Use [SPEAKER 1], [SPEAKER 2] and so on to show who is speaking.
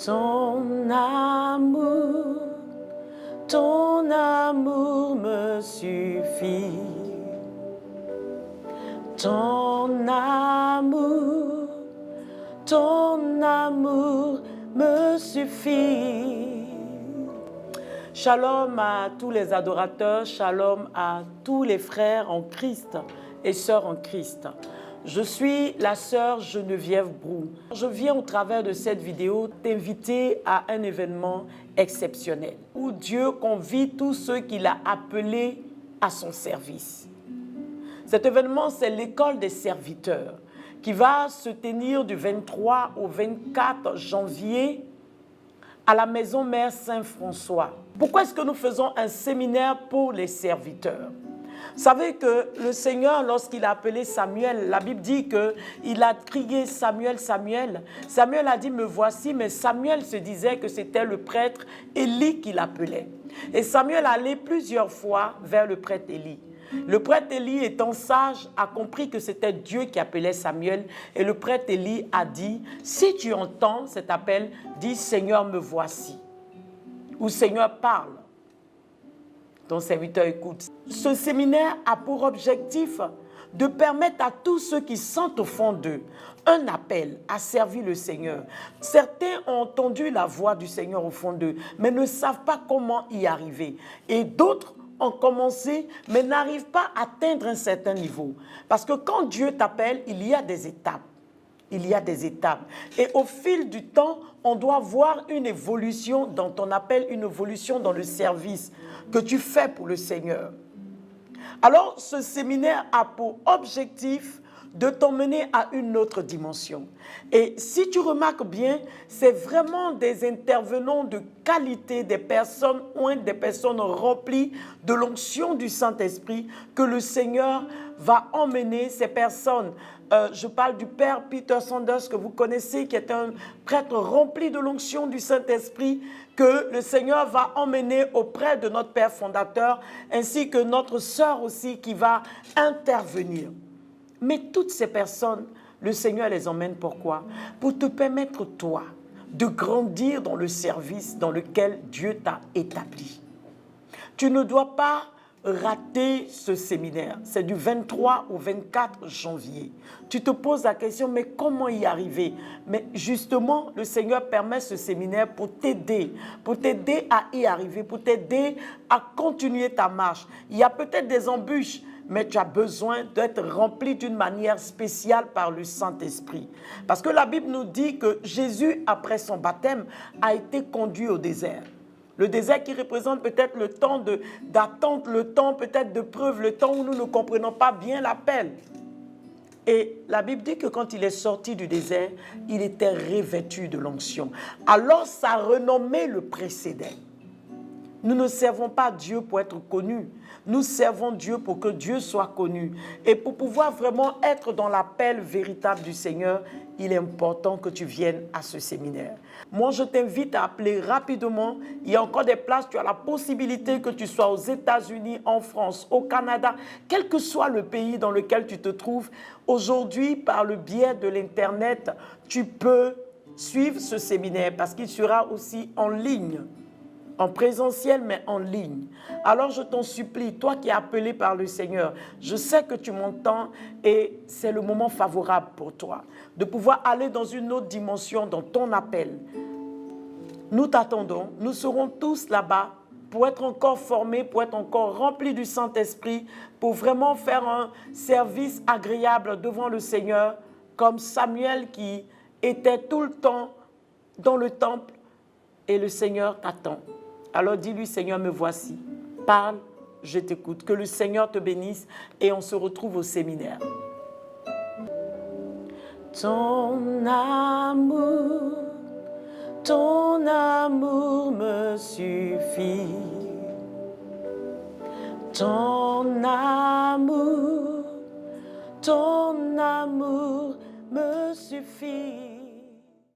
[SPEAKER 1] Ton amour me suffit. Ton amour me suffit. Shalom à tous les adorateurs, shalom à tous les frères en Christ et sœurs en Christ. Je suis la sœur Geneviève Brou. Je viens au travers de cette vidéo t'inviter à un événement exceptionnel où Dieu convie tous ceux qu'il a appelés à son service. Cet événement, c'est l'école des serviteurs qui va se tenir du 23 au 24 janvier à la maison mère Saint-François. Pourquoi est-ce que nous faisons un séminaire pour les serviteurs? Vous savez que le Seigneur, lorsqu'il a appelé Samuel, la Bible dit qu'il a crié Samuel, Samuel. Samuel a dit, me voici, mais Samuel se disait que c'était le prêtre Élie qui l'appelait. Et Samuel allait plusieurs fois vers le prêtre Élie. Le prêtre Élie, étant sage, a compris que c'était Dieu qui appelait Samuel. Et le prêtre Élie a dit, si tu entends cet appel, dis Seigneur, me voici. Ou Seigneur, parle. Ton serviteur écoute. Ce séminaire a pour objectif de permettre à tous ceux qui sentent au fond d'eux un appel à servir le Seigneur. Certains ont entendu la voix du Seigneur au fond d'eux, mais ne savent pas comment y arriver. Et d'autres ont commencé, mais n'arrivent pas à atteindre un certain niveau. Parce que quand Dieu t'appelle, il y a des étapes. Il y a des étapes. Et au fil du temps, on doit voir une évolution dans ton appel, une évolution dans le service que tu fais pour le Seigneur. Alors, ce séminaire a pour objectif de t'emmener à une autre dimension. Et si tu remarques bien, c'est vraiment des intervenants de qualité, des personnes remplies de l'onction du Saint-Esprit que le Seigneur va emmener ces personnes. Je parle du Père Peter Sanders que vous connaissez, qui est un prêtre rempli de l'onction du Saint-Esprit, que le Seigneur va emmener auprès de notre Père fondateur, ainsi que notre sœur aussi qui va intervenir. Mais toutes ces personnes, le Seigneur les emmène pourquoi? Pour te permettre, toi, de grandir dans le service dans lequel Dieu t'a établi. Tu ne dois pas rater ce séminaire. C'est du 23 au 24 janvier. Tu te poses la question, mais comment y arriver? Mais justement, le Seigneur permet ce séminaire pour t'aider à y arriver, pour t'aider à continuer ta marche. Il y a peut-être des embûches, mais tu as besoin d'être rempli d'une manière spéciale par le Saint-Esprit. Parce que la Bible nous dit que Jésus, après son baptême, a été conduit au désert. Le désert qui représente peut-être le temps d'attente, le temps peut-être de preuve, le temps où nous ne comprenons pas bien l'appel. Et la Bible dit que quand il est sorti du désert, il était revêtu de l'onction. Alors sa renommée le précédait. Nous ne servons pas Dieu pour être connus. Nous servons Dieu pour que Dieu soit connu. Et pour pouvoir vraiment être dans l'appel véritable du Seigneur, il est important que tu viennes à ce séminaire. Moi, je t'invite à appeler rapidement. Il y a encore des places. Tu as la possibilité que tu sois aux États-Unis, en France, au Canada, quel que soit le pays dans lequel tu te trouves. Aujourd'hui, par le biais de l'Internet, tu peux suivre ce séminaire parce qu'il sera aussi en ligne. En présentiel, mais en ligne. Alors je t'en supplie, toi qui es appelé par le Seigneur, je sais que tu m'entends et c'est le moment favorable pour toi de pouvoir aller dans une autre dimension dans ton appel. Nous t'attendons, nous serons tous là-bas pour être encore formés, pour être encore remplis du Saint-Esprit, pour vraiment faire un service agréable devant le Seigneur, comme Samuel qui était tout le temps dans le temple et le Seigneur t'attend. Alors dis-lui, Seigneur, me voici. Parle, je t'écoute. Que le Seigneur te bénisse et on se retrouve au séminaire. Ton amour me suffit. Ton amour me suffit.